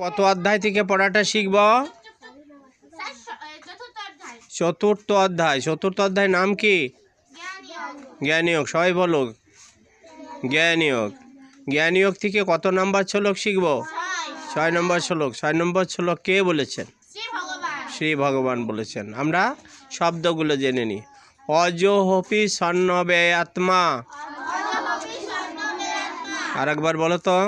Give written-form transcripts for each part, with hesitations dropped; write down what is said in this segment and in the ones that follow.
কত অধ্যায় থেকে পড়াটা শিখব? চতুর্থ অধ্যায়। চতুর্থ অধ্যায় নাম কি? জ্ঞানয়োগ। সবাই বলো জ্ঞানয়োগ। জ্ঞানয়োগ থেকে কত নম্বর শ্লোক শিখব? 6 নম্বর শ্লোক। 6 নম্বর শ্লোক কে বলেছেন? শ্রী ভগবান বলেছেন। আমরা শব্দগুলো জেনে নিই। অজোহপি সন্নবেয়াত্মা। আর একবার বলো তো।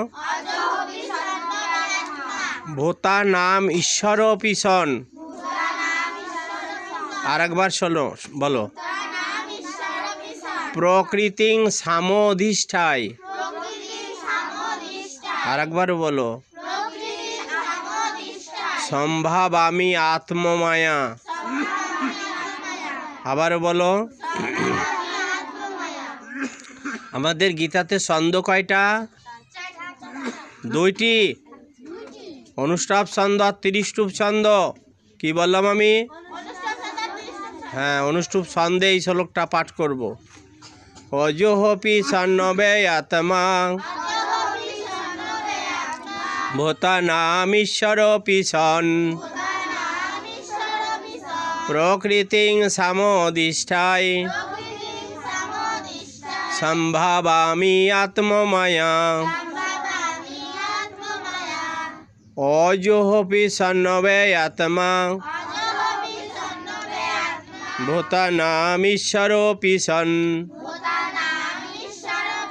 ভূতা নাম ঈশ্বরপি সন। আর একবার শোনো, বলো। প্রকৃতিং সামোধিষ্ঠায়। আর একবার বলো। সম্ভাবামি আত্মমায়া। আবার বলো। আমাদের গীতাতে ছন্দ কয়টা? 2টি। অনুষ্টাপ ছন্দ আর ত্রিষ্টুপ ছন্দ। কি বললাম আমি? হ্যাঁ, অনুষ্টুপ ছন্দে এই শ্লোকটা পাঠ করব। অজোহপি সন্নবেয়াত্মা ভূতানামীশ্বরপি সন প্রকৃতিং সামোধিষ্ঠায় সম্ভাবামি আত্মমায়া। অজোহপি সন্নবেয়াত্মা ভূতানামীশ্বরপি সন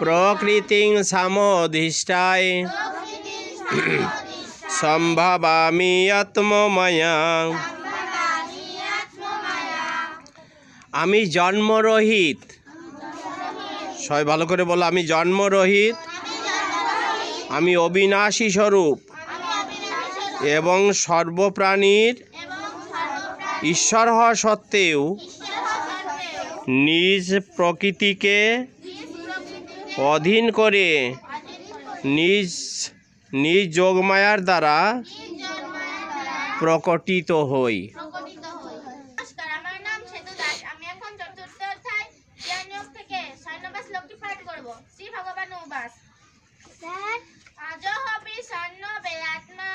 প্রকৃতিং সামোধিষ্ঠায় সম্ভাবামি আত্মমায়া। আমি জন্মরহিত। সবাই ভালো করে বলো। আমি জন্মরহিত, আমি অবিনাশী স্বরূপ এবং সর্বপ্রাণীর ঈশ্বর হওয়া সত্ত্বেও নিজ প্রকৃতিকে অধীন করে নিজ নিজ যোগমায়ার দ্বারা প্রকটিত হই। আমার নাম সেতু দাস। আমি এখন চতুর্থ অধ্যায় জ্ঞানয়োগ থেকে 6 নম্বর শ্লোকটি পাঠ করব। শ্রী ভগবান উবাচ। অজোহপি সন্নবেয়াত্মা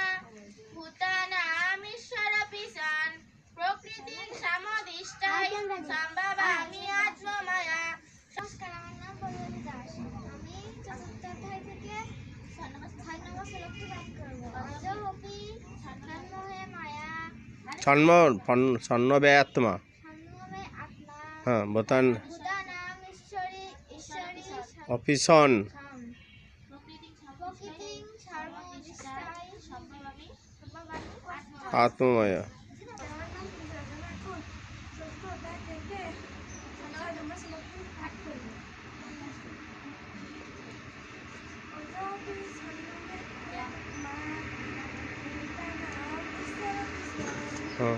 ভূতানামীশ্বরপি সন প্রকৃতিং সামোধিষ্ঠায় সম্ভাবামি আত্মমায়া। নমস্কার, আমার নাম পল্লবী দাস। আমি চতুর্থ অধ্যায় থেকে 6 নম্বর শ্লোকটি পাঠ করব। অজোহপি সন্নবে মায়া সন্নবেয়াত্মা। হ্যাঁ, ভূতান অপিসন আত্মমায়া। হ্যাঁ।